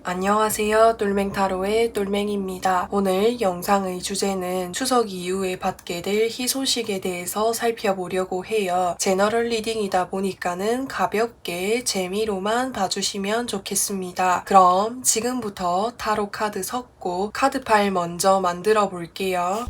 안녕하세요. 똘맹타로의 똘맹입니다. 오늘 영상의 주제는 추석 이후에 받게 될 희소식에 대해서 살펴보려고 해요. 제너럴 리딩이다 보니까는 가볍게 재미로만 봐주시면 좋겠습니다. 그럼 지금부터 타로 카드 섞고 카드팔 먼저 만들어 볼게요.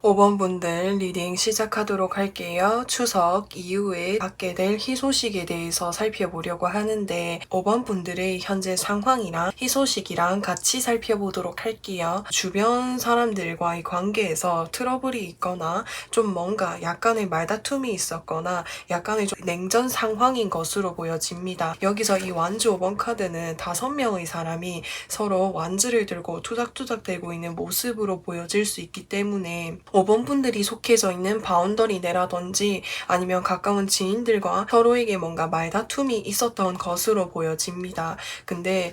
오 번 분들 리딩 시작하도록 할게요. 추석 이후에 받게 될 희소식에 대해서 살펴보려고 하는데 5번 분들의 현재 상황이랑 희소식이랑 같이 살펴보도록 할게요. 주변 사람들과의 관계에서 트러블이 있거나 좀 뭔가 약간의 말다툼이 있었거나 약간의 좀 냉전 상황인 것으로 보여집니다. 여기서 이 완주 5번 카드는 5명의 사람이 서로 완주를 들고 투닥투닥 대고 있는 모습으로 보여질 수 있기 때문에 5번 분들이 속해져 있는 바운더리내라든지 아니면 가까운 지인들과 서로에게 뭔가 말다툼이 있었던 것으로 보여집니다. 근데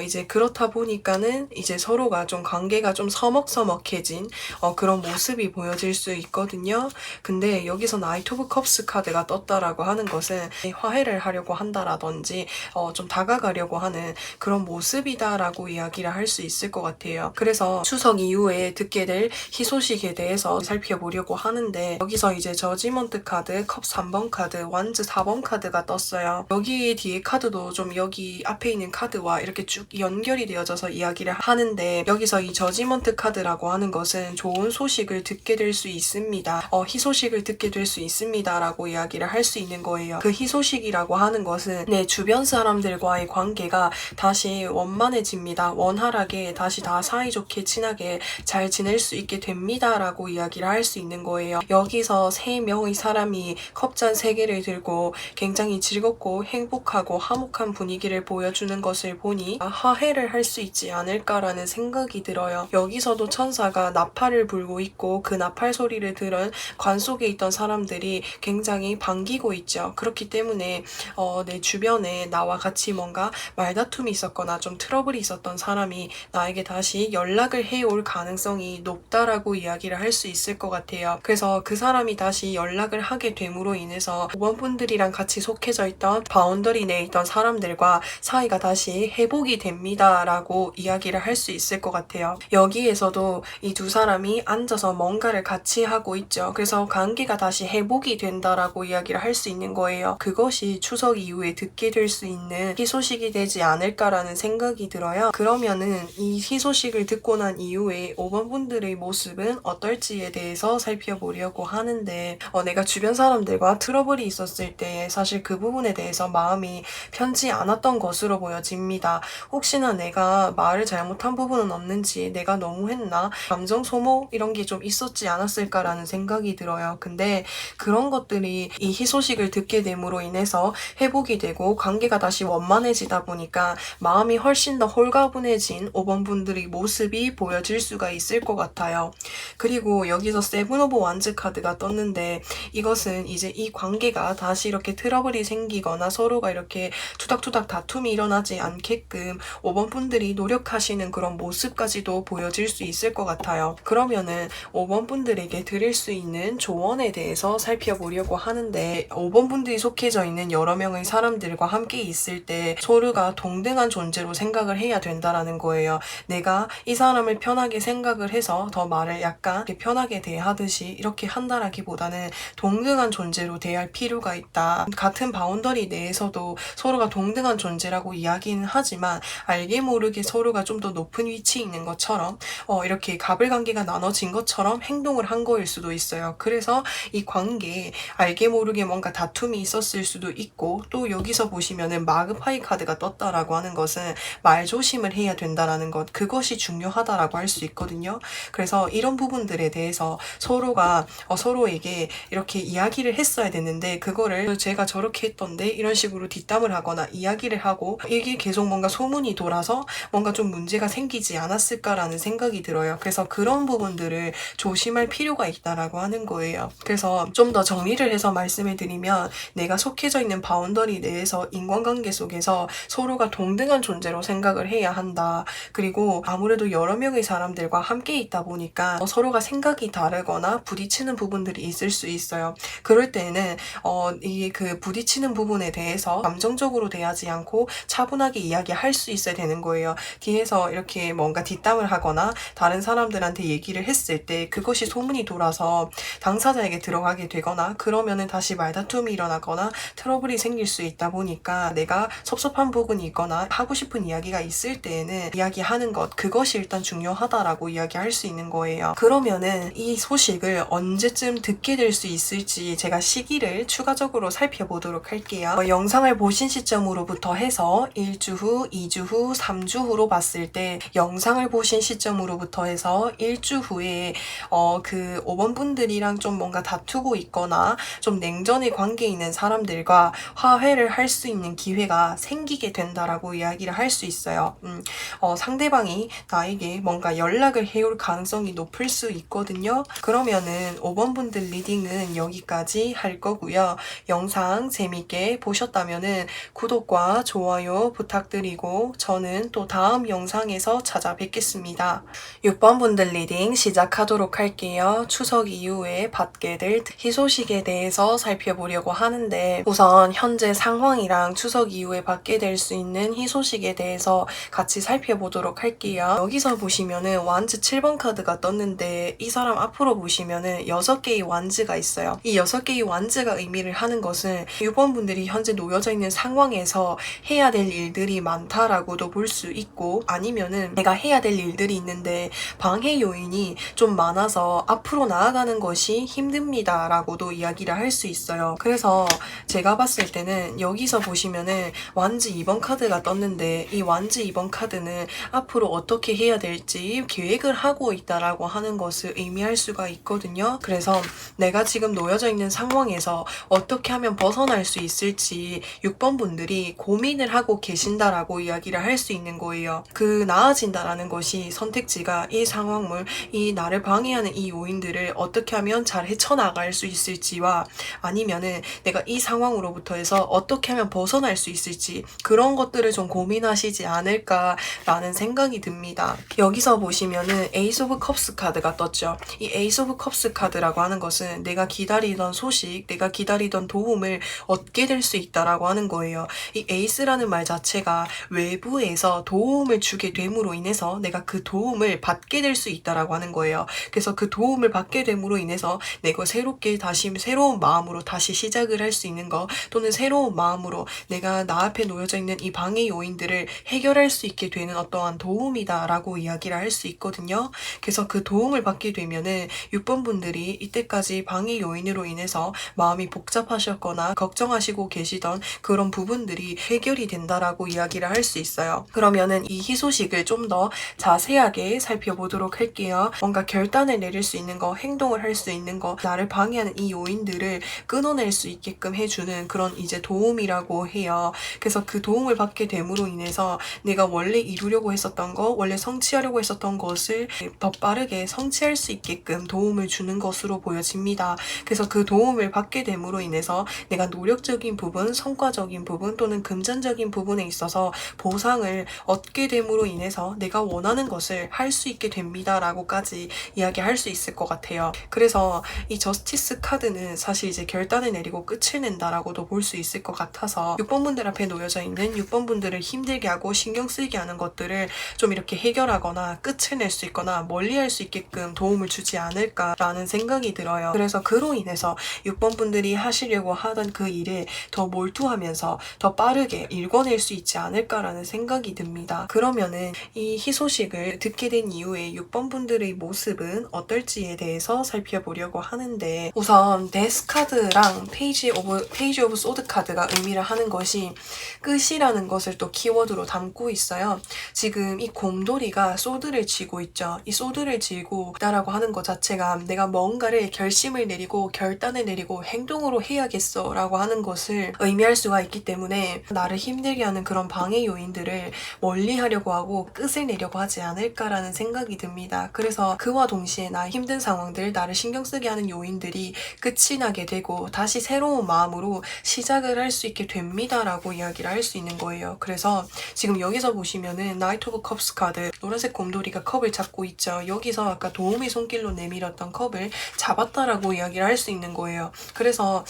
이제 그렇다 보니까는 이제 서로가 좀 관계가 좀 서먹서먹해진 그런 모습이 보여질 수 있거든요. 근데 여기서 나이트 오브 컵스 카드가 떴다라고 하는 것은 화해를 하려고 한다라든지 좀 다가가려고 하는 그런 모습이다라고 이야기를 할 수 있을 것 같아요. 그래서 추석 이후에 듣게 될 희소식에 대해서 살펴보려고 하는데 여기서 이제 저지먼트 카드, 컵 3번 카드, 완즈 4번 카드가 떴어요. 여기 뒤에 카드도 좀 여기 앞에 있는 카드와 이렇게 쭉 연결이 되어져서 이야기를 하는데 여기서 이 저지먼트 카드라고 하는 것은 좋은 소식을 듣게 될 수 있습니다. 희소식을 듣게 될 수 있습니다 라고 이야기를 할 수 있는 거예요. 그 희소식이라고 하는 것은 내 주변 사람들과의 관계가 다시 원만해집니다. 원활하게 다시 다 사이좋게 친하게 잘 지낼 수 있게 됩니다 라고 이야기를 할 수 있는 거예요. 여기서 3명의 사람이 컵잔 3개를 들고 굉장히 즐겁고 행복하고 화목한 분위기를 보여주는 것을 보니 화해를 할 수 있지 않을까라는 생각이 들어요. 여기서도 천사가 나팔을 불고 있고 그 나팔 소리를 들은 관 속에 있던 사람들이 굉장히 반기고 있죠. 그렇기 때문에 내 주변에 나와 같이 뭔가 말다툼이 있었거나 좀 트러블이 있었던 사람이 나에게 다시 연락을 해올 가능성이 높다라고 이야기를 할 수 있을 것 같아요. 그래서 그 사람이 다시 연락을 하게 됨으로 인해서 5번 분들이랑 같이 속해져 있던 바운더리 내에 있던 사람들과 사이가 다시 회복이 됩니다 라고 이야기를 할 수 있을 것 같아요. 여기에서도 이 두 사람이 앉아서 뭔가를 같이 하고 있죠. 그래서 관계가 다시 회복이 된다라고 이야기를 할 수 있는 거예요. 그것이 추석 이후에 듣게 될 수 있는 희소식이 되지 않을까라는 생각이 들어요. 그러면은 이 희소식을 듣고 난 이후에 5번 분들의 모습은 어떨지에 대해서 살펴보려고 하는데 내가 주변 사람들과 트러블이 있었을 때 사실 그 부분에 대해서 마음이 편치 않았던 것으로 보여집니다. 혹시나 내가 말을 잘못한 부분은 없는지, 내가 너무 했나, 감정 소모 이런 게 좀 있었지 않았을까라는 생각이 들어요. 근데 그런 것들이 이 희소식을 듣게 됨으로 인해서 회복이 되고 관계가 다시 원만해지다 보니까 마음이 훨씬 더 홀가분해진 5번 분들의 모습이 보여질 수가 있을 것 같아요. 그리고 여기서 세븐 오브 완즈 카드가 떴는데 이것은 이제 이 관계가 다시 이렇게 트러블이 생기거나 서로가 이렇게 투닥투닥 다툼이 일어나지 않게끔 5번 분들이 노력하시는 그런 모습까지도 보여질 수 있을 것 같아요. 그러면은 5번 분들에게 드릴 수 있는 조언에 대해서 살펴보려고 하는데 5번 분들이 속해져 있는 여러 명의 사람들과 함께 있을 때 서로가 동등한 존재로 생각을 해야 된다라는 거예요. 내가 이 사람을 편하게 생각을 해서 더 말을 약간 편하게 대하듯이 이렇게 한다라기보다는 동등한 존재로 대할 필요가 있다. 같은 바운더리 내에서도 서로가 동등한 존재라고 이야기는 하지만 알게 모르게 서로가 좀 더 높은 위치에 있는 것처럼 이렇게 가불관계가 나눠진 것처럼 행동을 한 거일 수도 있어요. 그래서 이 관계에 알게 모르게 뭔가 다툼이 있었을 수도 있고, 또 여기서 보시면은 마그파이 카드가 떴다라고 하는 것은 말 조심을 해야 된다라는 것, 그것이 중요하다라고 할 수 있거든요. 그래서 이런 부분들에 대해서 서로가 서로에게 이렇게 이야기를 했어야 되는데 그거를 제가 저렇게 했던데 이런 식으로 뒷담을 하거나 이야기를 하고 이게 계속 뭔가 소문이 돌아서 뭔가 좀 문제가 생기지 않았을까라는 생각이 들어요. 그래서 그런 부분들을 조심할 필요가 있다라고 하는 거예요. 그래서 좀 더 정리를 해서 말씀을 드리면 내가 속해져 있는 바운더리 내에서 인간관계 속에서 서로가 동등한 존재로 생각을 해야 한다. 그리고 아무래도 여러 명의 사람들과 함께 있다 보니까 서로가 생각이 다르거나 부딪히는 부분들이 있을 수 있어요. 그럴 때는 이게 그 부딪히는 부분에 대해서 감정적으로 대하지 않고 차분하게 이야기할 수 있어야 되는 거예요. 뒤에서 이렇게 뭔가 뒷담을 하거나 다른 사람들한테 얘기를 했을 때 그것이 소문이 돌아서 당사자에게 들어가게 되거나 그러면은 다시 말다툼이 일어나거나 트러블이 생길 수 있다 보니까 내가 섭섭한 부분이 있거나 하고 싶은 이야기가 있을 때에는 이야기하는 것, 그것이 일단 중요하다라고 이야기할 수 있는 거예요. 그러면은 이 소식을 언제쯤 듣게 될 수 있을지 제가 시기를 추가적으로 살펴보도록 할게요. 영상을 보신 시점으로부터 해서 1주 후, 2주 후, 3주 후로 봤을 때 영상을 보신 시점으로부터 해서 1주 후에 그 5번 분들이랑 좀 뭔가 다투고 있거나 좀 냉전의 관계에 있는 사람들과 화해를 할 수 있는 기회가 생기게 된다라고 이야기를 할 수 있어요. 상대방이 나에게 뭔가 연락을 해올 가능성이 높을 수 있거든요. 그러면은 5번 분들 리딩은 여기까지 할 거고요. 영상 재밌게 보셨다면은 구독과 좋아요 부탁드리고 저는 또 다음 영상에서 찾아뵙겠습니다. 6번 분들 리딩 시작하도록 할게요. 추석 이후에 받게 될 희소식에 대해서 살펴보려고 하는데 우선 현재 상황이랑 추석 이후에 받게 될 수 있는 희소식에 대해서 같이 살펴보도록 할게요. 여기서 보시면은 완즈 7번 카드가 떴는데 이 사람 앞으로 보시면은 6개의 완즈가 있어요. 이 6개의 완즈가 의미를 하는 것은 6번 분들이 현재 놓여져 있는 상황에서 해야 될 일들이 많다라고도 볼 수 있고 아니면은 내가 해야 될 일들이 있는데 방해 요인이 좀 많아서 앞으로 나아가는 것이 힘듭니다 라고도 이야기를 할 수 있어요. 그래서 제가 봤을 때는 여기서 보시면은 완즈 2번 카드가 떴는데 이 완즈 2번 카드는 앞으로 어떻게 해야 될지 계획을 하고 있다라고 하는 것을 의미할 수가 있거든요. 그래서 내가 지금 놓여져 있는 상황에서 어떻게 하면 벗어날 수 있을지 6번 분들이 고민을 하고 계신다라고 이야기를 할 수 있는 거예요. 그 나아진다라는 것이 선택지가 이 상황물, 이 나를 방해하는 이 요인들을 어떻게 하면 잘 헤쳐나갈 수 있을지와 아니면은 내가 이 상황으로부터 해서 어떻게 하면 벗어날 수 있을지 그런 것들을 좀 고민하시지 않을까라는 생각이 듭니다. 여기서 보시면은 에이스 오브 컵스 카드가 떴죠. 이 에이스 오브 컵스 카드라고 하는 것은 내가 기다리던 소식, 내가 기다리던 도움을 얻게 될 수 있다라고 하는 거예요. 이 에이스라는 말 자체가 외부에서 도움을 주게 됨으로 인해서 내가 그 도움을 받게 될 수 있다라고 하는 거예요. 그래서 그 도움을 받게 됨으로 인해서 내가 새롭게 다시 새로운 마음으로 다시 시작을 할 수 있는 거 또는 새로운 마음으로 내가 나 앞에 놓여져 있는 이 방해 요인들을 해결할 수 있게 되는 어떠한 도움이다라고 이야기를 할 수 있거든요. 그래서 그 도움을 받게 되면은 6번 분들이 이때까지 방해 요인으로 인해서 마음이 복잡하셨거나 걱정하시고 계시던 그런 부분들이 해결이 된다라고 이야기를 할 수 있어요. 그러면은 이 희소식을 좀 더 자세하게 살펴보도록 할게요. 뭔가 결단을 내릴 수 있는 거, 행동을 할 수 있는 거, 나를 방해하는 이 요인들을 끊어낼 수 있게끔 해주는 그런 이제 도움이라고 해요. 그래서 그 도움을 받게 됨으로 인해서 내가 원래 이루려고 했었던 거, 원래 성취하려고 했었던 것을 더 빠르게 성취할 수 있게끔 도움을 주는 것으로 보여집니다. 그래서 그 도움을 받게 됨으로 인해서 내가 노력적인 부분, 성과적인 부분 또는 금전적인 부분에 있어서 보상을 얻게 됨으로 인해서 내가 원하는 것을 할 수 있게 됩니다 라고까지 이야기할 수 있을 것 같아요. 그래서 이 저스티스 카드는 사실 이제 결단을 내리고 끝을 낸다라고도 볼 수 있을 것 같아서 6번 분들 앞에 놓여져 있는 6번 분들을 힘들게 하고 신경 쓰이게 하는 것들을 좀 이렇게 해결하거나 끝을 낼 수 있거나 멀리할 수 있게끔 도움을 주지 않을까라는 생각이 들어요. 그래서 그로 인해서 6번 분들이 하시려고 하던 그 일에 더 몰두하면서 더 빠르게 일궈낼 수 있지 않을까라는 생각이 듭니다. 그러면은 이 희소식을 듣게 된 이후에 6번 분들의 모습은 어떨지에 대해서 살펴보려고 하는데 우선 데스 카드랑 페이지 오브 소드 카드가 의미를 하는 것이 끝이라는 것을 또 키워드로 담고 있어요. 지금 이 곰돌이가 소드를 쥐고 있죠. 이 소드를 쥐고 있다라고 하는 것 자체가 내가 뭔가를 결심을 내리고 결단을 내리고 행동으로 해야겠어 라고 하는 것을 의미할 수가 있기 때문에 나를 힘들게 하는 그런 방해 요인들을 멀리 하려고 하고 끝을 내려고 하지 않을까라는 생각이 듭니다. 그래서 그와 동시에 나의 힘든 상황들, 나를 신경 쓰게 하는 요인들이 끝이 나게 되고 다시 새로운 마음으로 시작을 할 수 있게 됩니다 라고 이야기를 할 수 있는 거예요. 그래서 지금 여기서 보시면은 나이트 오브 컵스 카드, 노란색 곰돌이가 컵을 잡고 있죠. 여기서 아까 도움의 손길로 내밀었던 컵을 잡았다라고 이야기를 할 수 있는 거예요. 그래서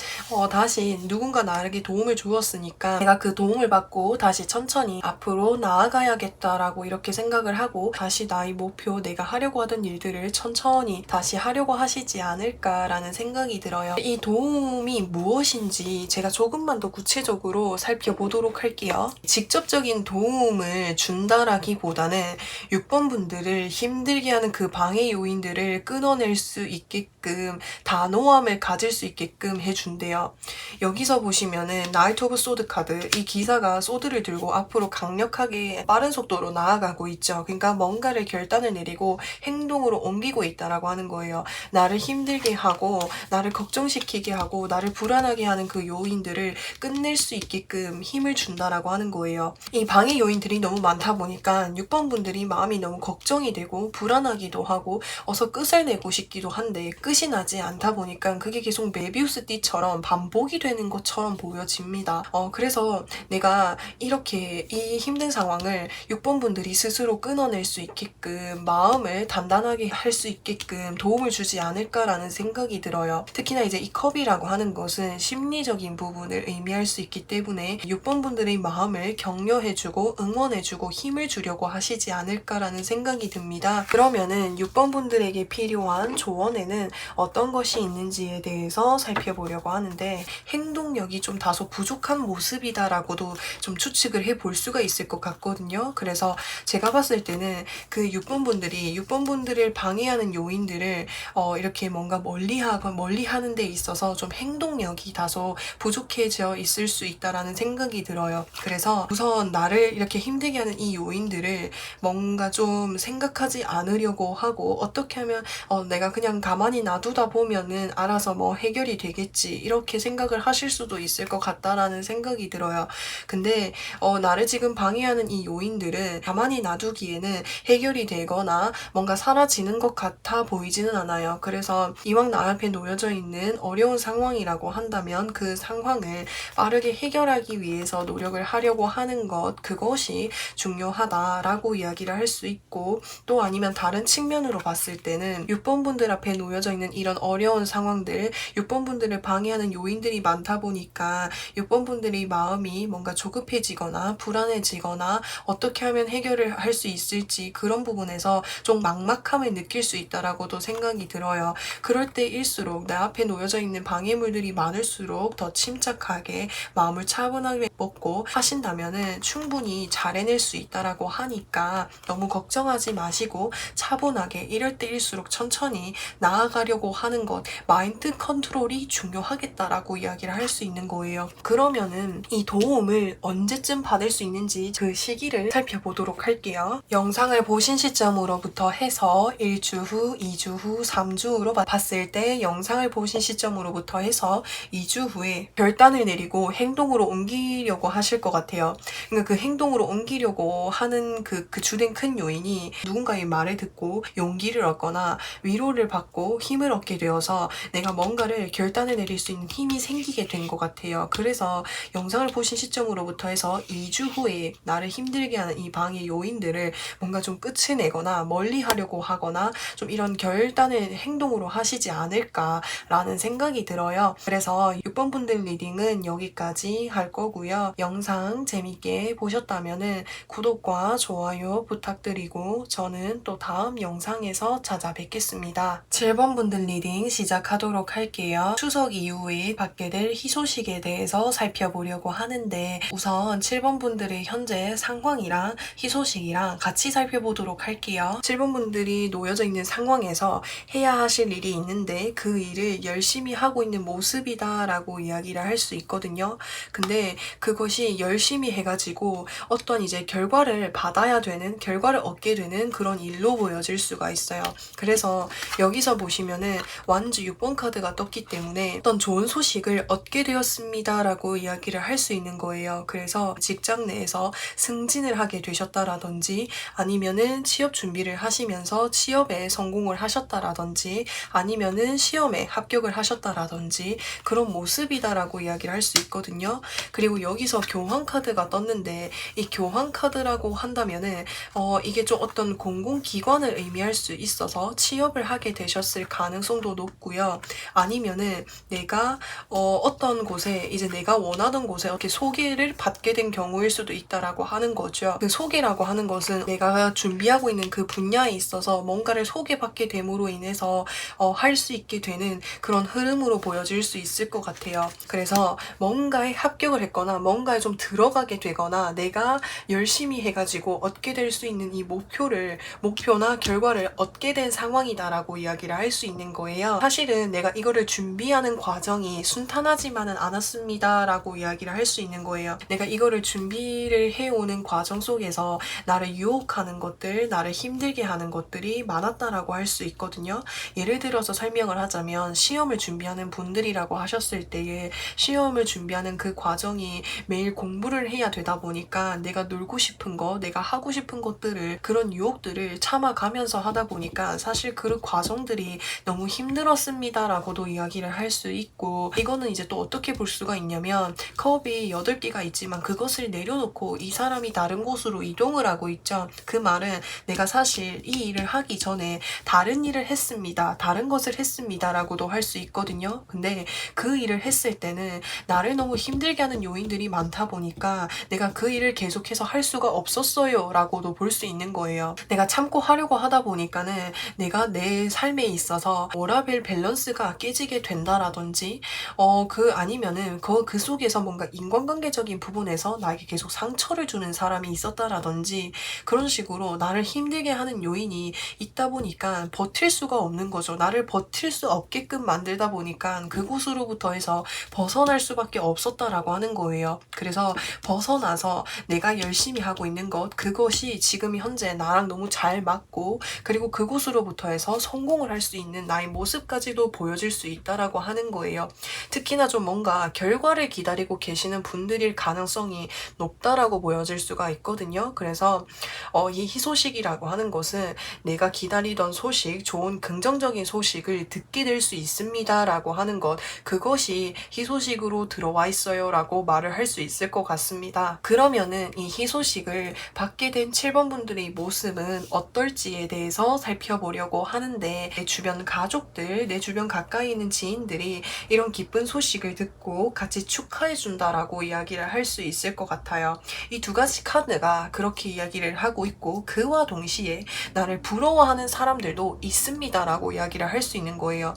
다시 누군가 나에게 도움을 주었으니까 내가 그 도움을 받고 다시 천천히 앞으로 나아가야겠다라고 이렇게 생각을 하고 다시 나의 목표, 내가 하려고 하던 일들을 천천히 다시 하려고 하시지 않을까라는 생각이 들어요. 이 도움이 무엇인지 제가 조금만 더 구체적으로 살펴보도록 할게요. 직접적인 도움을 준다라기보다는 6번 분들을 힘들게 하는 그 방해 요인들을 끊어낼 수 있게끔 단호함을 가질 수 있게끔 해준대요. 여기서 보시면은 나이트 오브 소드 카드, 이 기사가 소드를 들고 앞으로 강력하게 빠른 속도로 나아가고 있죠. 그러니까 뭔가를 결단을 내리고 행동으로 옮기고 있다라고 하는 거예요. 나를 힘들게 하고 나를 걱정시키게 하고 나를 불안하게 하는 그 요인들을 끝낼 수 있게끔 힘을 준다라고 하는 거예요. 이 방해 요인들이 너무 많다 보니까 6번 분들이 마음이 너무 걱정이 되고 불안하기도 하고 어서 끝을 내고 싶기도 한데 끝이 나지 않다 보니까 그게 계속 메비우스 띠처럼 반복이 되는 것처럼 보여집니다. 그래서 내가 이렇게 이 힘든 상황을 6번 분들이 스스로 끊어낼 수 있게끔 마음을 단단하게 할 수 있게끔 도움을 주지 않을까라는 생각이 들어요. 특히나 이제 이 컵이라고 하는 것은 심리적인 부분을 의미할 수 있기 때문에 6번 분들의 마음을 격려해주고 응원해주고 힘을 주려고 하시지 않을까라는 생각이 듭니다. 그러면은 6번 분들에게 필요한 조언에는 어떤 것이 있는지에 대해서 살펴보려고 하는데 행동력이 좀 다소 부족한 모습이다라고도 좀 추측을 해볼 수가 있을 것 같거든요. 그래서 제가 봤을 때는 그 6번 분들이 6번 분들을 방해하는 요인들을 이렇게 뭔가 멀리 하는 데 있어서 좀 행동력이 다소 부족해져 있을 수 있다라는 생각이 들어요. 그래서 우선 나를 이렇게 힘들게 하는 이 요인들을 뭔가 좀 생각하지 않으려고 하고 어떻게 어떻게 하면 내가 그냥 가만히 놔두다 보면은 알아서 뭐 해결이 되겠지 이렇게 생각을 하실 수도 있을 것 같다라는 생각이 들어요. 근데 나를 지금 방해하는 이 요인들은 가만히 놔두기에는 해결이 되거나 뭔가 사라지는 것 같아 보이지는 않아요. 그래서 이왕 나 앞에 놓여져 있는 어려운 상황이라고 한다면 그 상황을 빠르게 해결하기 위해서 노력을 하려고 하는 것, 그것이 중요하다라고 이야기를 할 수 있고, 또 아니면 다른 측면으로 봤을 때는 6번 분들 앞에 놓여져 있는 이런 어려운 상황들, 6번 분들을 방해하는 요인들이 많다 보니까 6번 분들의 마음이 뭔가 조급해지거나 불안해지거나 어떻게 하면 해결을 할 수 있을지 그런 부분에서 좀 막막함을 느낄 수 있다라고도 생각이 들어요. 그럴 때일수록 내 앞에 놓여져 있는 방해물들이 많을수록 더 침착하게 마음을 차분하게 먹고 하신다면은 충분히 잘 해낼 수 있다라고 하니까 너무 걱정하지 마시고 차분하게 이럴 때일수록 천천히 나아가려고 하는 것, 마인드 컨트롤이 중요하겠다라고 이야기를 할 수 있는 거예요. 그러면은 이 도움을 언제쯤 받을 수 있는지 그 시기를 살펴보도록 할게요. 영상을 보신 시점으로부터 해서 1주 후, 2주 후, 3주 후로 봤을 때 영상을 보신 시점으로부터 해서 2주 후에 결단을 내리고 행동으로 옮기려고 하실 것 같아요. 그러니까 그 행동으로 옮기려고 하는 그 주된 큰 요인이 누군가의 말을 듣고 용기를 얻거나 위로를 받고 힘을 얻게 되어서 내가 뭔가를 결단을 내릴 수 있는 힘이 생기게 된 것 같아요. 그래서 영상을 보신 시점으로부터 해서 2주 후에 나를 힘들게 하는 이 방해 요인들을 뭔가 좀 끝을 내거나 멀리 하려고 하거나 좀 이런 결단을 행동으로 하시지 않을까라는 생각이 들어요. 그래서 6번 분들 리딩은 여기까지 할 거고요. 영상 재밌게 보셨다면은 구독과 좋아요 부탁드리고 저는 또 다음 영상에서 찾아뵙겠습니다. 7번 분들 리딩 시작하도록 할게요. 추석 이후에 받게 될 희소식에 대해서 살펴보려고 하는데 우선 7번 분들의 현재 상황이랑 희소식이랑 같이 살펴보도록 할게요. 7번 분들이 놓여져 있는 상황에서 해야 하실 일이 있는데 그 일을 열심히 하고 있는 모습이다 라고 이야기를 할 수 있거든요. 근데 그것이 열심히 해가지고 어떤 이제 결과를 받아야 되는, 결과를 얻게 되는 그런 일로 보여질 수가 있어요. 그래서 여기서 보시면은 완주 6번 카드가 떴기 때문에 어떤 좋은 소식을 얻게 되었습니다 라고 이야기를 할 수 있는 거예요. 그래서 직장 내에서 승진을 하게 되셨다라든지 아니면은 취업 준비를 하시면서 취업에 성공을 하셨다라든지 아니면은 시험에 합격을 하셨다라든지 그런 모습이다라고 이야기를 할 수 있거든요. 그리고 여기서 교환 카드가 떴는데 이 교환 카드라고 한다면은 이게 좀 어떤 공공기관을 의미할 수 있어서 취업을 하게 되셨을 가능성도 높고요. 아니면은 내가 어떤 곳에 이제 내가 원하던 곳에 이렇게 소개를 받게 된 경우일 수도 있다라고 하는 거죠. 그 소개라고 하는 것은 내가 준비하고 있는 그 분야에 있어서 뭔가를 소개받게 됨으로 인해서 할 수 있게 되는 그런 흐름으로 보여질 수 있을 것 같아요. 그래서 뭔가에 합격을 했거나 뭔가에 좀 들어가게 되거나 내가 열심히 해가지고 얻게 될 수 있는 이 목표나 결과를 얻게 된 상황이다라고 이야기를 할 수 있는 거예요. 사실은 내가 이거를 준비하는 과정이 순탄하지만은 않았습니다라고 이야기를 할 수 있는 거예요. 내가 이거를 준비를 해오는 과정 속에서 나를 유혹하는 것들, 나를 힘들게 하는 것들이 많았다라고 할 수 있거든요. 예를 들어서 설명을 하자면 시험을 준비하는 분들이라고 하셨을 때에 시험을 준비하는 그 과정이 매일 공부를 해야 되다 보니까 내가 놀고 싶은 거, 내가 하고 싶은 것들을 그런 유혹들을 참아가면서 하다 보니까 사실 그 과정들이 너무 힘들었습니다라고도 이야기를 할 수 있고 이거는 이제 또 어떻게 볼 수가 있냐면 컵이 8개가 있지만 그것을 내려놓고 이 사람이 다른 곳으로 이동을 하고 있죠. 그 말은 내가 사실 이 일을 하기 전에 다른 일을 했습니다. 다른 것을 했습니다. 라고도 할 수 있거든요. 근데 그 일을 했을 때는 나를 너무 힘들게 하는 요인들이 많다 보니까 내가 그 일을 계속해서 할 수가 없었어요. 라고도 볼 수 있는 거예요. 내가 참고 하려고 하다 보니까는 내가 내 삶에 있어서 워라밸 밸런스가 깨지게 된다라든지 아니면은 그 속에서 뭔가 인간관계적인 부분에서 나에게 계속 상처를 주는 사람이 있었다라든지 그런 식으로 나를 힘들게 하는 요인이 있다 보니까 버틸 수가 없는 거죠. 나를 버틸 수 없게끔 만들다 보니까 그곳으로부터 해서 벗어날 수밖에 없었다라고 하는 거예요. 그래서 벗어나서 내가 열심히 하고 있는 것, 그것이 지금 현재 나랑 너무 잘 맞고 그리고 그곳으로 스스로부터 해서 성공을 할 수 있는 나의 모습까지도 보여질 수 있다라고 하는 거예요. 특히나 좀 뭔가 결과를 기다리고 계시는 분들일 가능성이 높다라고 보여질 수가 있거든요. 그래서 이 희소식이라고 하는 것은 내가 기다리던 소식, 좋은 긍정적인 소식을 듣게 될 수 있습니다라고 하는 것, 그것이 희소식으로 들어와 있어요라고 말을 할 수 있을 것 같습니다. 그러면은 이 희소식을 받게 된 7번 분들의 모습은 어떨지에 대해서 살펴보려고 하는데, 내 주변 가족들, 내 주변 가까이 있는 지인들이 이런 기쁜 소식을 듣고 같이 축하해준다라고 이야기를 할 수 있을 것 같아요. 이 두 가지 카드가 그렇게 이야기를 하고 있고, 그와 동시에 나를 부러워하는 사람들도 있습니다라고 이야기를 할 수 있는 거예요.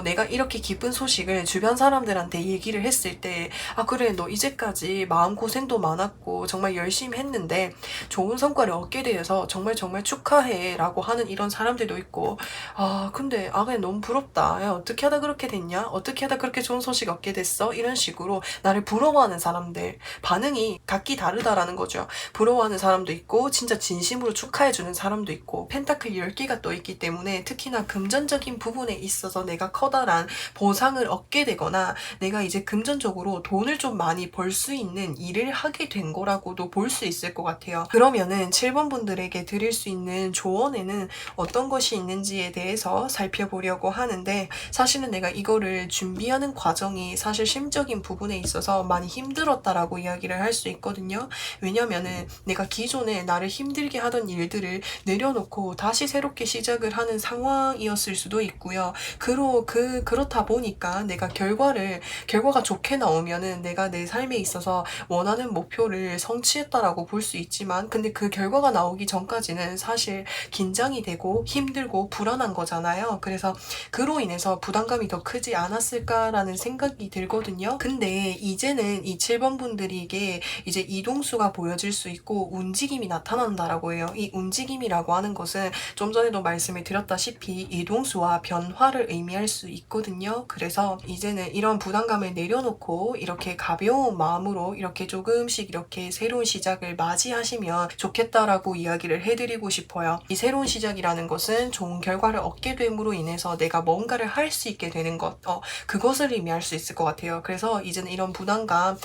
내가 이렇게 기쁜 소식을 주변 사람들한테 얘기를 했을 때, 아 그래, 너 이제까지 마음고생도 많았고 정말 열심히 했는데 좋은 성과를 얻게 되어서 정말 정말 축하해 라고 하는 이런 사람들도 있고, 아 근데 그냥 너무 부럽다, 야 어떻게 하다 그렇게 됐냐, 어떻게 하다 그렇게 좋은 소식 얻게 됐어, 이런 식으로 나를 부러워하는 사람들 반응이 각기 다르다라는 거죠. 부러워하는 사람도 있고 진짜 진심으로 축하해주는 사람도 있고, 펜타클 10개가 또 있기 때문에 특히나 금전적인 부분에 있어서 내가 커다란 보상을 얻게 되거나 내가 이제 금전적으로 돈을 좀 많이 벌 수 있는 일을 하게 된 거라고도 볼 수 있을 것 같아요. 그러면은 7번 분들에게 드릴 수 있는 조언에는 어떤 것이 있는지에 대해서 살펴보려고 하는데, 사실은 내가 이거를 준비하는 과정이 사실 심적인 부분에 있어서 많이 힘들었다라고 이야기를 할 수 있거든요. 왜냐면은 내가 기존에 나를 힘들게 하던 일들을 내려놓고 다시 새롭게 시작을 하는 상황이었을 수도 있고요. 그렇다 보니까 내가 결과가 좋게 나오면은 내가 내 삶에 있어서 원하는 목표를 성취했다라고 볼 수 있지만, 근데 그 결과가 나오기 전까지는 사실 긴장이 되고 힘들고 불안한 거잖아요. 그래서 그로 인해서 부담감이 더 크지 않았을까라는 생각이 들거든요. 근데 이제는 이 7번 분들에게 이제 이동수가 보여질 수 있고 움직임이 나타난다라고 해요. 이 움직임이라고 하는 것은 좀 전에도 말씀을 드렸다시피 이동수와 변화를 의미할 수 있거든요. 그래서 이제는 이런 부담감을 내려놓고 이렇게 가벼운 마음으로 이렇게 조금씩 이렇게 새로운 시작을 맞이하시면 좋겠다라고 이야기를 해드리고 싶어요. 이 새로운 시작이라는 것은 좋은 결과를 얻게 됨으로 인해서 내가 뭔가를 할 수 있게 되는 것, 그것을 의미할 수 있을 것 같아요. 그래서 이제는 이런 부담감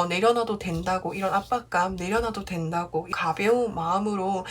내려놔도 된다고, 이런 압박감 내려놔도 된다고, 가벼운 마음으로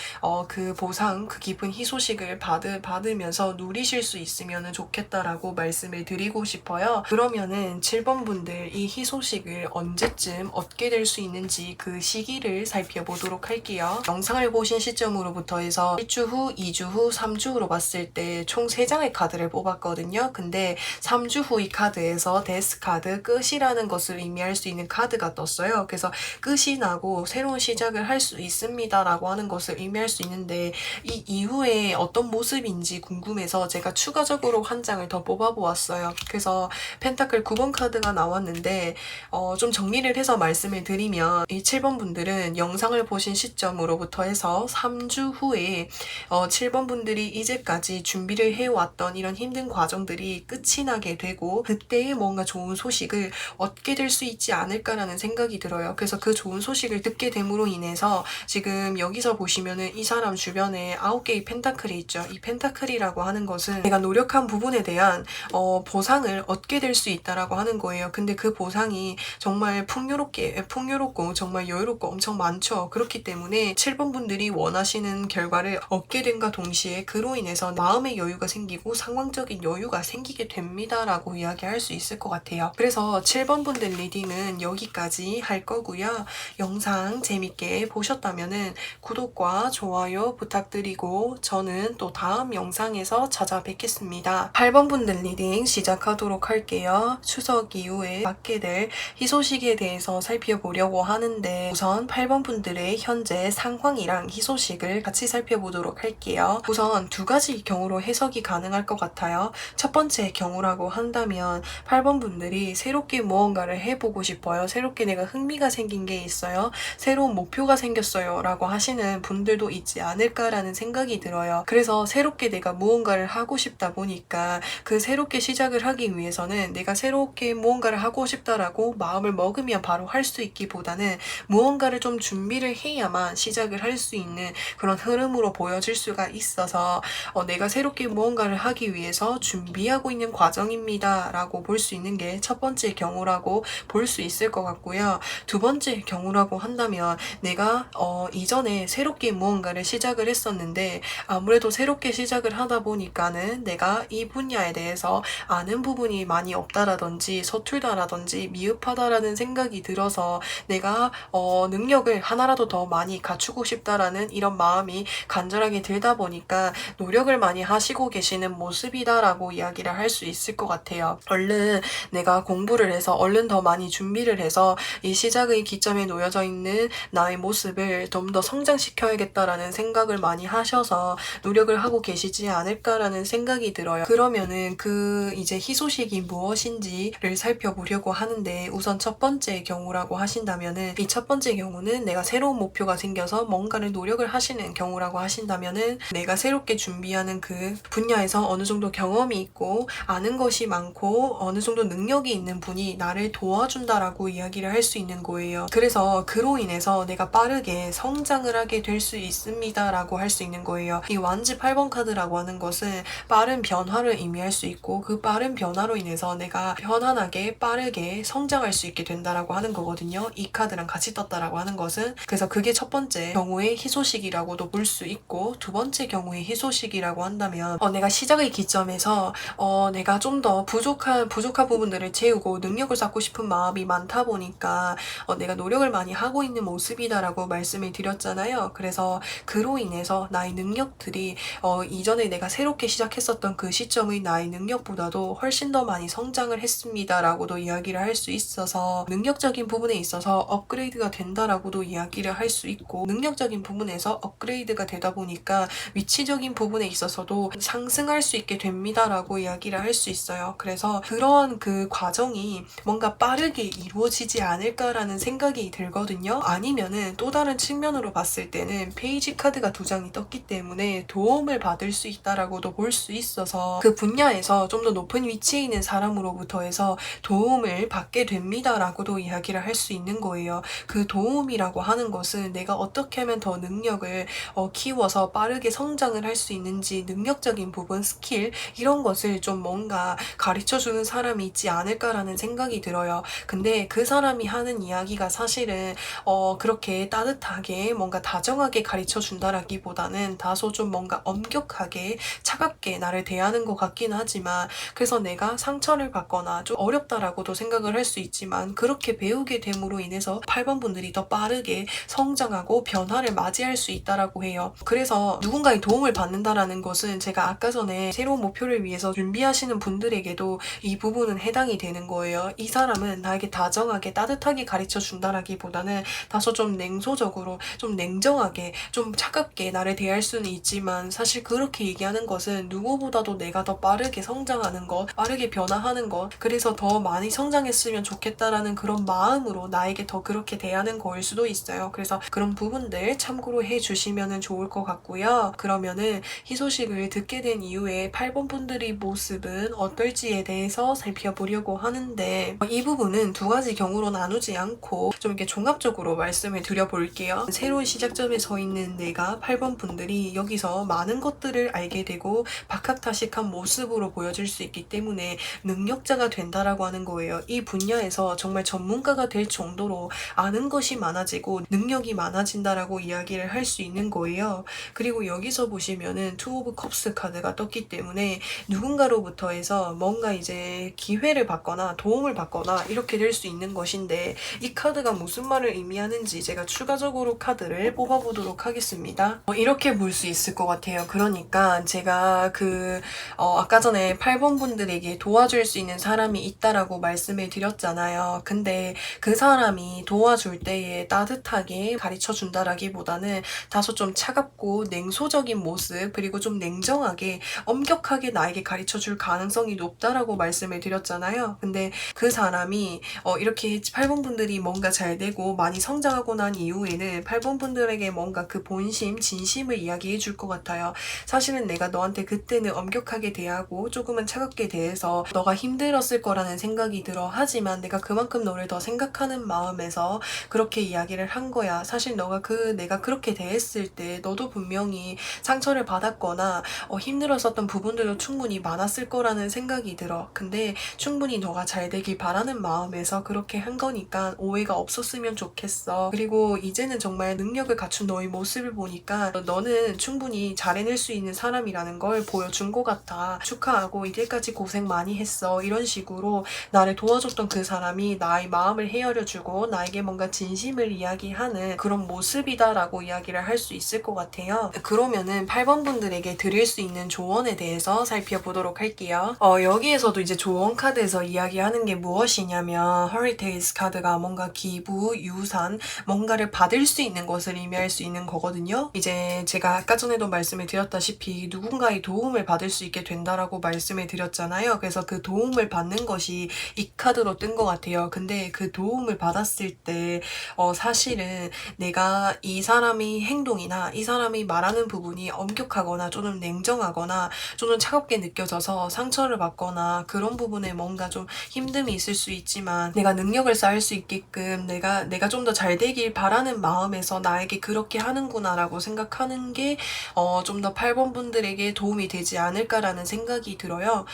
그 보상, 그 깊은 희소식을 받으면서 누리실 수 있으면 좋겠다라고 말씀을 드리고 싶어요. 그러면은 7번 분들 이 희소식을 언제쯤 얻게 될 수 있는지 그 시기를 살펴보도록 할게요. 영상을 보신 시점으로부터 해서 1주 후, 2주 후, 3주 후로 봤을 때 총 3장의 카드를 뽑았거든요. 근데 3주 후 이 카드에서 데스 카드, 끝이라는 것을 의미할 수 있는 카드가 떴어요. 그래서 끝이 나고 새로운 시작을 할 수 있습니다 라고 하는 것을 의미할 수 있는데, 이 이후에 어떤 모습인지 궁금해서 제가 추가적으로 한 장을 더 뽑아보았어요. 그래서 펜타클 9번 카드가 나왔는데, 좀 정리를 해서 말씀을 드리면 이 7번 분들은 영상을 보신 시점으로부터 해서 3주 후에 7번 분들이 이제까지 준비를 해왔던 이런 힘든 과정들이 끝이 나게 되고, 그때에 뭔가 좋은 소식을 얻게 될 수 있지 않을까라는 생각이 들어요. 그래서 그 좋은 소식을 듣게 됨으로 인해서 지금 여기서 보시면은 이 사람 주변에 9개의 펜타클이 있죠. 이 펜타클이라고 하는 것은 내가 노력한 부분에 대한 보상을 얻게 될 수 있다라고 하는 거예요. 근데 그 보상이 정말 풍요롭고 정말 여유롭고 엄청 많죠. 그렇기 때문에 7번 분들이 원하시는 결과를 얻게 된과 동시에 그로 인해서 마음의 여유가 생기고 상황적인 여유가 생기게 됩니다라고 이야기할 수 있을 것 같아요. 그래서 7번 분들 리딩은 여기까지 할 거고요. 영상 재밌게 보셨다면은 구독과 좋아요 부탁드리고 저는 또 다음 영상에서 찾아뵙겠습니다. 8번 분들 리딩 시작하도록 할게요. 추석 이후에 받게 될 희소식에 대해서 살펴보려고 하는데, 우선 8번 분들의 현재 상황이랑 희소식을 같이 살펴보도록 할게요. 우선 두 가지 경우로 해석이 가능할 것 같아요. 첫 번째 경우라고 한다면 8번 분들이 새롭게 무언가를 해보고 싶어요. 새롭게 내가 흥미가 생긴 게 있어요. 새로운 목표가 생겼어요 라고 하시는 분들도 있지 않을까라는 생각이 들어요. 그래서 새롭게 내가 무언가를 하고 싶다 보니까 그 새롭게 시작을 하기 위해서는 내가 새롭게 무언가를 하고 싶다라고 마음을 먹으면 바로 할 수 있기보다는 무언가를 좀 준비를 해야만 시작을 할 수 있는 그런 흐름으로 보여질 수가 있어서 거예요. 내가 새롭게 무언가를 하기 위해서 준비하고 있는 과정입니다 라고 볼 수 있는 게 첫 번째 경우라고 볼 수 있을 것 같고요. 두 번째 경우라고 한다면 내가 이전에 새롭게 무언가를 시작을 했었는데 아무래도 새롭게 시작을 하다 보니까는 내가 이 분야에 대해서 아는 부분이 많이 없다라든지 서툴다라든지 미흡하다라는 생각이 들어서 내가 능력을 하나라도 더 많이 갖추고 싶다라는 이런 마음이 간절하게 들다 보니까 노력을 많이 하시고 계시는 모습이다라고 이야기를 할 수 있을 것 같아요. 얼른 내가 공부를 해서 얼른 더 많이 준비를 해서 이 시작의 기점에 놓여져 있는 나의 모습을 좀 더 성장시켜야겠다라는 생각을 많이 하셔서 노력을 하고 계시지 않을까라는 생각이 들어요. 그러면은 그 이제 희소식이 무엇인지를 살펴보려고 하는데 우선 첫 번째 경우라고 하신다면은 이 첫 번째 경우는 내가 새로운 목표가 생겨서 뭔가를 노력을 하시는 경우라고 하신다면은 내가 새롭게 준비하는 그 분야에서 어느 정도 경험이 있고 아는 것이 많고 어느 정도 능력이 있는 분이 나를 도와준다라고 이야기를 할 수 있는 거예요. 그래서 그로 인해서 내가 빠르게 성장을 하게 될 수 있습니다라고 할 수 있는 거예요. 이 완지 8번 카드라고 하는 것은 빠른 변화를 의미할 수 있고 그 빠른 변화로 인해서 내가 편안하게 빠르게 성장할 수 있게 된다라고 하는 거거든요. 이 카드랑 같이 떴다라고 하는 것은 그래서 그게 첫 번째 경우의 희소식이라고도 볼 수 있고 두 번째 경우의 희소식이라고 한다면 내가 시작의 기점에서 내가 좀 더 부족한 부분들을 채우고 능력을 쌓고 싶은 마음이 많다 보니까 내가 노력을 많이 하고 있는 모습이다라고 말씀을 드렸잖아요. 그래서 그로 인해서 나의 능력들이 이전에 내가 새롭게 시작했었던 그 시점의 나의 능력보다도 훨씬 더 많이 성장을 했습니다라고도 이야기를 할 수 있어서 능력적인 부분에 있어서 업그레이드가 된다라고도 이야기를 할 수 있고 능력적인 부분에서 업그레이드가 되다 보니까 위치적인 부분에 있어서도 상승할 수 있게 됩니다라고 이야기를 할 수 있어요. 그래서 그런 그 과정이 뭔가 빠르게 이루어지지 않을까라는 생각이 들거든요. 아니면은 또 다른 측면으로 봤을 때는 페이지 카드가 두 장이 떴기 때문에 도움을 받을 수 있다라고도 볼 수 있어서 그 분야에서 좀 더 높은 위치에 있는 사람으로부터 해서 도움을 받게 됩니다라고도 이야기를 할 수 있는 거예요. 그 도움이라고 하는 것은 내가 어떻게 하면 더 능력을 키워서 빠르게 성장을 할 수 있는지 능력적인 부분, 스킬 이런 것을 좀 뭔가 가르쳐주는 사람이 있지 않을까라는 생각이 들어요. 근데 그 사람이 하는 이야기가 사실은 그렇게 따뜻하게 뭔가 다정하게 가르쳐준다라기보다는 다소 좀 뭔가 엄격하게 차갑게 나를 대하는 것 같긴 하지만 그래서 내가 상처를 받거나 좀 어렵다라고도 생각을 할 수 있지만 그렇게 배우게 됨으로 인해서 8번 분들이 더 빠르게 성장하고 변화를 맞이할 수 있다라고 해요. 그래서 누군가의 도움을 받는다라는 것은 제가 아까 전에 새로운 목표를 위해서 준비하시는 분들에게도 이 부분은 해당이 되는 거예요. 이 사람은 나에게 다정하게 따뜻하게 가르쳐 준다라기보다는 다소 좀 냉소적으로 좀 냉정하게 좀 차갑게 나를 대할 수는 있지만 사실 그렇게 얘기하는 것은 누구보다도 내가 더 빠르게 성장하는 것, 빠르게 변화하는 것, 그래서 더 많이 성장했으면 좋겠다라는 그런 마음으로 나에게 더 그렇게 대하는 거일 수도 있어요. 그래서 그런 부분들 참고로 해주시면 좋을 것 같고요. 그러면은 희소식을 듣게 된 이후에 8번 분들의 모습은 어떨지에 대해서 살펴보려고 하는데 이 부분은 두 가지 경우로 나누지 않고 좀 이렇게 종합적으로 말씀을 드려볼게요. 새로운 시작점에 서 있는 내가 8번 분들이 여기서 많은 것들을 알게 되고 박학다식한 모습으로 보여질 수 있기 때문에 능력자가 된다라고 하는 거예요. 이 분야에서 정말 전문가가 될 정도로 아는 것이 많아지고 능력이 많아진다라고 이야기를 할 수 있는 거예요. 그리고 여기서 보시면은 투 오브 컵스 카드가 떴기 때문에 누군가로부터 해서 뭔가 이제 기회를 받거나 도움을 받거나 이렇게 될 수 있는 것인데 이 카드가 무슨 말을 의미하는지 제가 추가적으로 카드를 뽑아보도록 하겠습니다. 이렇게 볼 수 있을 것 같아요. 그러니까 제가 아까 전에 8번 분들에게 도와줄 수 있는 사람이 있다라고 말씀을 드렸잖아요. 근데 그 사람이 도와줄 때에 따뜻하게 가르쳐 준다라기보다는 다소 좀 차갑고 냉소적인 모습 그리고 좀 냉정하게 엄격하게 나에게 가르쳐 줄 가능성이 높다라고 말씀을 드렸잖아요. 근데 그 사람이 이렇게 8번 분들이 뭔가 잘 되고 많이 성장하고 난 이후에는 8번 분들에게 뭔가 그 본심, 진심을 이야기해 줄 것 같아요. 사실은 내가 너한테 그때는 엄격하게 대하고 조금은 차갑게 대해서 너가 힘들었을 거라는 생각이 들어. 하지만 내가 그만큼 너를 더 생각하는 마음에서 그렇게 이야기를 한 거야. 사실 내가 그렇게 대했을 때 너도 분명히 상처를 받았거나 힘들었었던 부분들도 충분히 많았을 거라는 생각이 들어. 근데 충분히 너가 잘 되길 바라는 마음에서 그렇게 한 거니까 오해가 없었으면 좋겠어. 그리고 이제는 정말 능력을 갖춘 너의 모습을 보니까 너는 충분히 잘 해낼 수 있는 사람이라는 걸 보여준 것 같아. 축하하고 이때까지 고생 많이 했어. 이런 식으로 나를 도와줬던 그 사람이 나의 마음을 헤아려주고 나에게 뭔가 진심을 이야기하는 그런 모습이다라고 이야기를 할 수 있을 것 같아요. 그러면은 8번 분들에게 드릴 수 있는 조언에 대해서 살펴보도록 할게요. 여기에서도 이제 조언 카드에서 이야기하는 게 무엇이냐면 허리테이스 카드가 뭔가 기부, 유산, 뭔가를 받을 수 있는 것을 의미할 수 있는 거거든요. 이제 제가 아까 전에도 말씀을 드렸다시피 누군가의 도움을 받을 수 있게 된다라고 말씀을 드렸잖아요. 그래서 그 도움을 받는 것이 이 카드로 뜬 것 같아요. 근데 그 도움을 받았을 때 사실은 내가 이 사람의 행동이나 이 사람이 말하는 부분이 엄격하거나 조금 냉정하거나 조금 차갑게 느껴져서 상처를 받거나 그런 부분에 뭔가 좀 힘듦이 있을 수 있지만 내가 능력을 쌓을 수 있게끔 내가 좀 더 잘 되길 바라는 마음에서 나에게 그렇게 하는구나 라고 생각하는 게 좀 더 8번 분들에게 도움이 되지 않을까라는 생각이 들어요.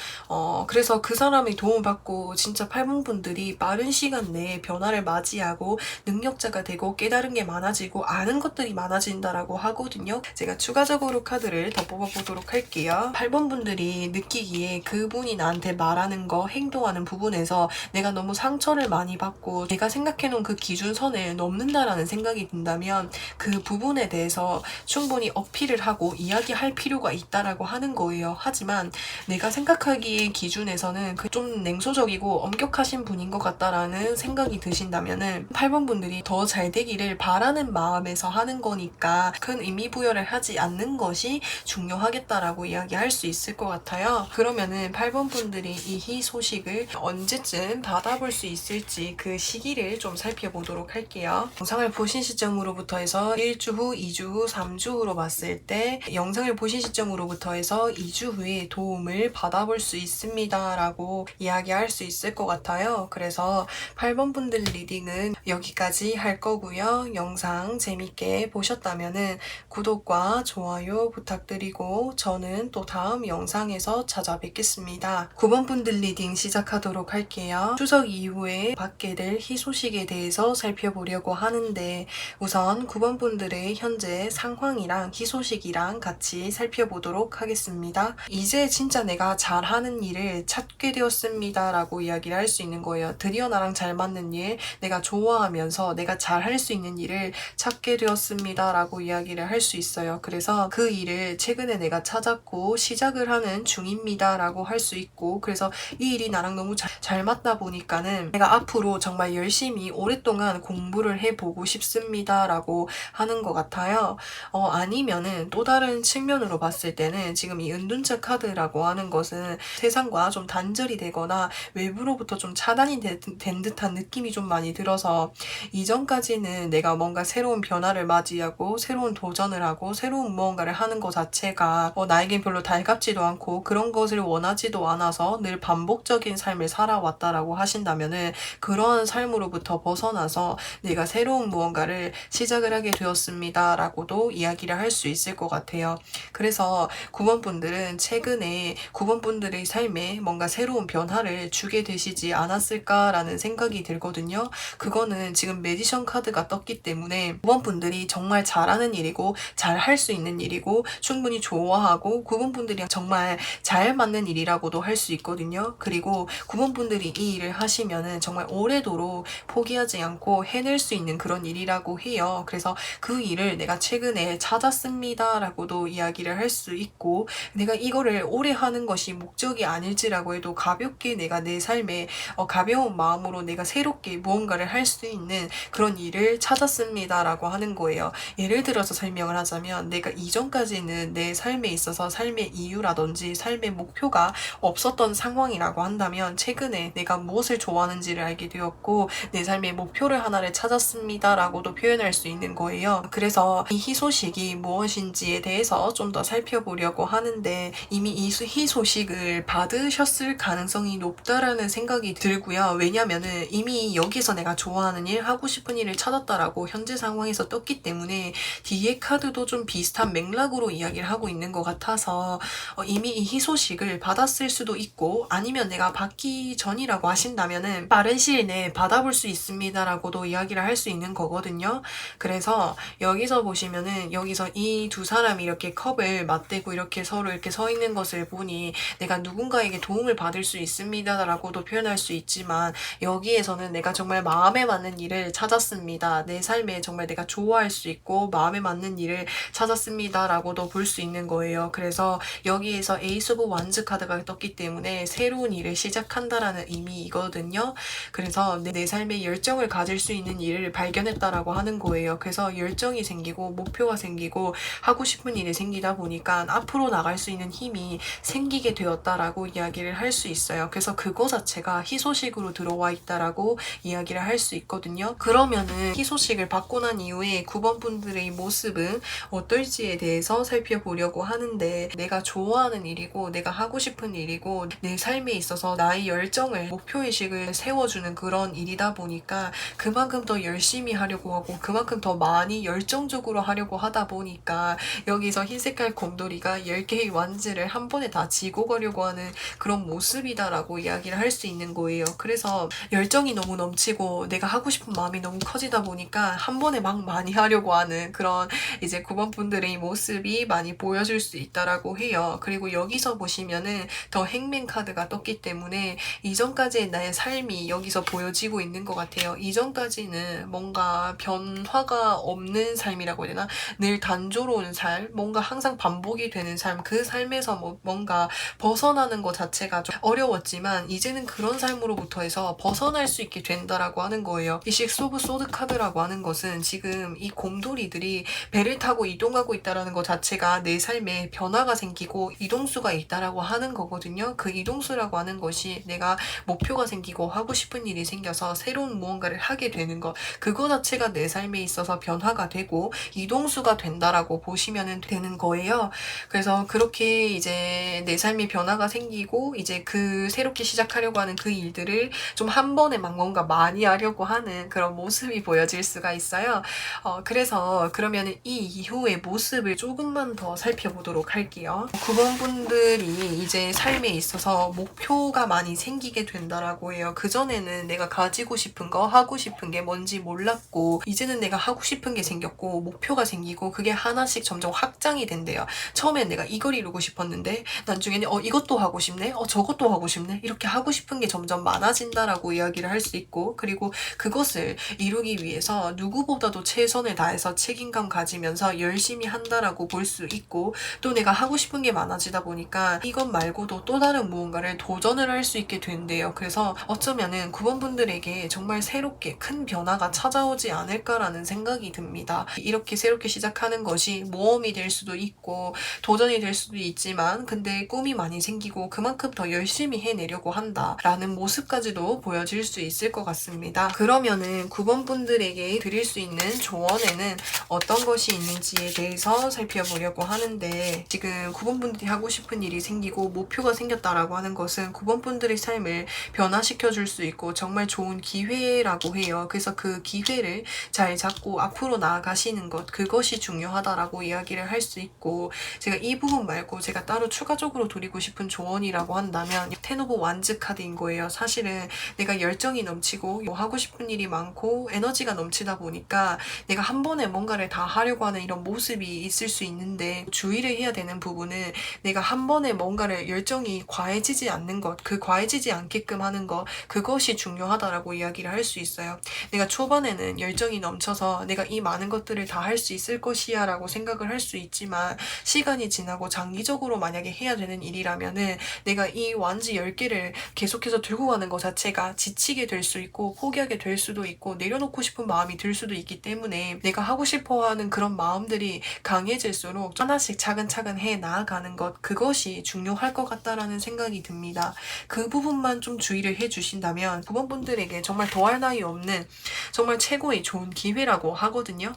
그래서 그 사람의 도움을 받고 진짜 8번 분들이 빠른 시간 내에 변화를 맞이하고 능력자가 되고 깨달은 게 많아지고 아는 것들이 많아진다라고 하거든요. 제가 추가적으로 카드를 더 뽑아보도록 할게요. 8번 분들이 느끼기에 그분이 나한테 말하는 거, 행동하는 부분에서 내가 너무 상처를 많이 받고 내가 생각해놓은 그 기준선을 넘는다라는 생각이 든다면 그 부분에 대해서 충분히 어필을 하고 이야기할 필요가 있다라고 하는 거예요. 하지만 내가 생각하기에 기준에서는 좀 냉소적이고 엄격하신 분인 것 같다라는 생각이 드신다면은 8번 분들이 더 잘 되기를 바라는 마음에서 하는 거니까 큰 의미 부여를 하지 않는 것이 중요하겠다라고 이야기할 수 있을 것 같아요. 그러면은 8번 분들이 이 희소식을 언제쯤 받아볼 수 있을지 그 시기를 좀 살펴보도록 할게요. 영상을 보신 시점으로부터 해서 1주 후, 2주 후, 3주 후로 봤을 때 영상을 보신 시점으로부터 해서 2주 후에 도움을 받아볼 수 있습니다 라고 이야기할 수 있을 것 같아요. 그래서 8번 분들 리딩은 여기까지 할 거고요. 영상 재밌게 보셨다면은 구독과 좋아요 부탁드리고 저는 또 다음 영상에서 찾아뵙겠습니다. 9번 분들 리딩 시작하도록 할게요. 추석 이후에 받게 될 희소식에 대해서 살펴보려고 하는데 우선 9번 분들의 현재 상황이랑 희소식이랑 같이 살펴보도록 하겠습니다. 이제 진짜 내가 잘하는 일을 찾게 되었습니다 라고 이야기를 할 수 있는 거예요. 드디어 나랑 잘 맞는 일, 내가 좋아하면서 내가 잘할 수 있는 일을 찾게 되었습니다 라고 이야기를 할 수 있어요. 그래서 그 일을 최근에 내가 찾았고 시작을 하는 중입니다 라고 할 수 있고 그래서 이 일이 나랑 너무 잘 맞다 보니까는 내가 앞으로 정말 열심히 오랫동안 공부를 해보고 싶습니다 라고 하는 것 같아요. 아니면은 또 다른 측면으로 봤을 때는 지금 이 은둔자 카드라고 하는 것은 세상과 좀 단절이 되거나 외부로부터 좀 차단이 된 듯한 느낌이 좀 많이 들어서 이전까지는 내가 뭔가 새로운 변화를 맞이하고 새로운 도전을 하고 새로운 무언가를 하는 것 자체가 나에겐 별로 달갑지도 않고 그런 것을 원하지도 않아서 늘 반복적인 삶을 살아왔다라고 하신다면은 그런 삶으로부터 벗어나서 내가 새로운 무언가를 시작을 하게 되었습니다 라고도 이야기를 할 수 있을 것 같아요. 그래서 9번 분들은 최근에 9번 분들의 삶에 뭔가 새로운 변화를 주게 되시지 않았을까라는 생각이 들거든요. 그거는 지금 매지션 카드가 떴기 때문에 9번 분들이 정말 잘하는 일이고 잘 할 수 있는 일이고 충분히 좋아하고 9번 분들이 정말 잘 맞는 일이라고도 할 수 있거든요. 그리고 9번 분들이 이 일을 하시면은 정말 오래도록 포기하지 않고 해낼 수 있는 그런 일이라고 해요. 그래서 그 일을 내가 최근에 찾았습니다 라고도 이야기를 할 수 있고 내가 이거를 오래 하는 것이 목적이 아닐지라고 해도 가볍게 내가 내 삶에 가벼운 마음으로 내가 새롭게 무언가를 할 수 있는 그런 일을 찾았습니다 라고 하는 거예요. 예를 들어서 설명을 하자면 내가 이전까지는 내 삶에 있어서 삶의 이유라든지 삶의 목표가 없었던 상황이라고 한다면 최근에 내가 무엇을 좋아하는지를 알게 되었고 내 삶의 목표를 하나를 찾았습니다 라고도 표현할 수 있는 거예요. 그래서 이 희소식이 무엇인지에 대해서 좀 더 살펴보려고 하는데 이미 이 희소식을 받으셨을 가능성이 높다라는 생각이 들고요. 왜냐면은 이미 여기서 내가 좋아하는 일, 하고 싶은 일을 찾았다라고 현재 상황에서 떴기 때문에 뒤에 카드도 좀 비슷한 맥락으로 식으로 이야기를 하고 있는 것 같아서 이미 이 희소식을 받았을 수도 있고, 아니면 내가 받기 전이라고 하신다면은 빠른 시일 내에 받아볼 수 있습니다 라고도 이야기를 할 수 있는 거거든요. 그래서 여기서 보시면은 여기서 이 두 사람이 이렇게 컵을 맞대고 이렇게 서로 이렇게 서 있는 것을 보니 내가 누군가에게 도움을 받을 수 있습니다 라고도 표현할 수 있지만, 여기에서는 내가 정말 마음에 맞는 일을 찾았습니다, 내 삶에 정말 내가 좋아할 수 있고 마음에 맞는 일을 찾았습니다 라고도 볼 수 있는 거예요. 그래서 여기에서 에이스 오브 완즈 카드가 떴기 때문에 새로운 일을 시작한다라는 의미이거든요. 그래서 내 삶에 열정을 가질 수 있는 일을 발견했다라고 하는 거예요. 그래서 열정이 생기고 목표가 생기고 하고 싶은 일이 생기다 보니까 앞으로 나갈 수 있는 힘이 생기게 되었다라고 이야기를 할 수 있어요. 그래서 그거 자체가 희소식으로 들어와 있다라고 이야기를 할 수 있거든요. 그러면은 희소식을 받고 난 이후에 9번 분들의 모습은 어떨지에 대해서 살펴보려고 하는데, 내가 좋아하는 일이고 내가 하고 싶은 일이고 내 삶에 있어서 나의 열정을, 목표의식을 세워주는 그런 일이다 보니까 그만큼 더 열심히 하려고 하고 그만큼 더 많이 열정적으로 하려고 하다 보니까 여기서 흰색깔 곰돌이가 10개의 완즈를 한 번에 다 지고 가려고 하는 그런 모습이다라고 이야기를 할 수 있는 거예요. 그래서 열정이 너무 넘치고 내가 하고 싶은 마음이 너무 커지다 보니까 한 번에 막 많이 하려고 하는 그런 이제 9번 분들의 모습이 많이 보여줄 수 있다라고 해요. 그리고 여기서 보시면은 더 행맨 카드가 떴기 때문에 이전까지의 나의 삶이 여기서 보여지고 있는 것 같아요. 이전까지는 뭔가 변화가 없는 삶이라고 해야 되나? 늘 단조로운 삶, 뭔가 항상 반복이 되는 삶, 그 삶에서 뭔가 벗어나는 것 자체가 좀 어려웠지만 이제는 그런 삶으로부터 해서 벗어날 수 있게 된다라고 하는 거예요. 이 식스 오브 소드 카드라고 하는 것은 지금 이 곰돌이들이 배를 타고 이동하고 있다라는 것 자체가 내 삶에 변화가 생기고 이동수가 있다라고 하는 거거든요. 그 이동수라고 하는 것이 내가 목표가 생기고 하고 싶은 일이 생겨서 새로운 무언가를 하게 되는 것, 그거 자체가 내 삶에 있어서 변화가 되고 이동수가 된다라고 보시면 되는 거예요. 그래서 그렇게 이제 내 삶에 변화가 생기고 이제 그 새롭게 시작하려고 하는 그 일들을 좀 한 번에 막 뭔가 많이 하려고 하는 그런 모습이 보여질 수가 있어요. 그래서 그러면 이 이후의 모습을 조금만 더 살펴보도록 할게요. 9번 분들이 이제 삶에 있어서 목표가 많이 생기게 된다라고 해요. 그전에는 내가 가지고 싶은 거, 하고 싶은 게 뭔지 몰랐고 이제는 내가 하고 싶은 게 생겼고 목표가 생기고 그게 하나씩 점점 확장이 된대요. 처음엔 내가 이걸 이루고 싶었는데 나중에는 이것도 하고 싶네, 저것도 하고 싶네, 이렇게 하고 싶은 게 점점 많아진다라고 이야기를 할 수 있고, 그리고 그것을 이루기 위해서 누구보다도 최선을 다해서 책임감 가지면서 열심히 한다라고 볼 수 있고, 또 내가 하고 싶은 게 많아지다 보니까 이것 말고도 또 다른 무언가를 도전을 할 수 있게 된대요. 그래서 어쩌면은 9번 분들에게 정말 새롭게 큰 변화가 찾아오지 않을까라는 생각이 듭니다. 이렇게 새롭게 시작하는 것이 모험이 될 수도 있고 도전이 될 수도 있지만, 근데 꿈이 많이 생기고 그만큼 더 열심히 해내려고 한다라는 모습까지도 보여질 수 있을 것 같습니다. 그러면은 9번 분들에게 드릴 수 있는 조언에는 어떤 것이 있는지에 대해서 살펴보려고 하는데, 지금 9번 분들이 하고 싶은 일이 생기고 목표가 생겼다라고 하는 것은 9번 분들의 삶을 변화시켜 줄 수 있고 정말 좋은 기회라고 해요. 그래서 그 기회를 잘 잡고 앞으로 나아가시는 것, 그것이 중요하다라고 이야기를 할 수 있고, 제가 이 부분 말고 제가 따로 추가적으로 드리고 싶은 조언이라고 한다면 텐 오브 완즈 카드인 거예요. 사실은 내가 열정이 넘치고 하고 싶은 일이 많고 에너지가 넘치다 보니까 내가 한 번에 뭔가를 다 하려고 하는 이런 모습이 있을 수 있는데, 주의를 해야 되는 부분은 내가 한 번에 뭔가를 열정이 과해지지 않는 것, 그 과해지지 않게끔 하는 것, 그것이 중요하다라고 이야기를 할 수 있어요. 내가 초반에는 열정이 넘쳐서 내가 이 많은 것들을 다 할 수 있을 것이야 라고 생각을 할 수 있지만, 시간이 지나고 장기적으로 만약에 해야 되는 일이라면은 내가 이 완즈 10개를 계속해서 들고 가는 것 자체가 지치게 될 수 있고 포기하게 될 수도 있고 내려놓고 싶은 마음이 들 수도 있기 때문에, 내가 하고 싶어하는 그런 마음들이 강해질수록 하나씩 차근차근 해 나아가는 것, 그것이 중요할 것 같다라는 생각이 듭니다. 그 부분만 좀 주의를 해주신다면 9번 분들에게 정말 더할 나위 없는 정말 최고의 좋은 기회라고 하거든요.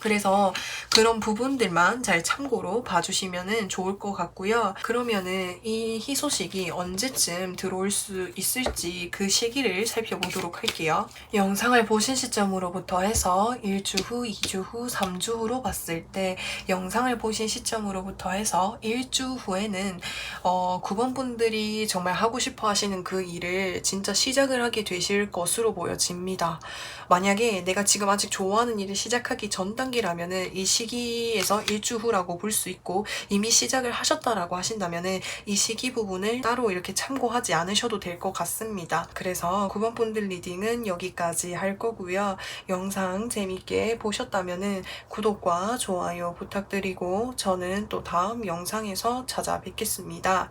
그래서 그런 부분들만 잘 참고로 봐주시면 좋을 것 같고요. 그러면은 이 희소식이 언제쯤 들어올 수 있을지 그 시기를 살펴보도록 할게요. 영상을 보신 시점으로부터 해서 1주 후, 2주 후, 3주 후로 봤을 때 영상을 보신 시점으로부터 해서 1주 후에는 9번 분들이 정말 하고 싶어 하시는 그 일을 진짜 시작을 하게 되실 것으로 보여집니다. 만약에 내가 지금 아직 좋아하는 일을 시작하기 전 단계라면은 이 시기에서 1주 후라고 볼 수 있고, 이미 시작을 하셨다라고 하신다면은 이 시기 부분을 따로 이렇게 참고하지 않으셔도 될 것 같습니다. 그래서 9번 분들 리딩은 여기까지 할 거고요. 영상 재밌게 보셨다면은 구독과 좋아요 부탁드리고 저는 또 다음 영상에서 찾아뵙겠습니다.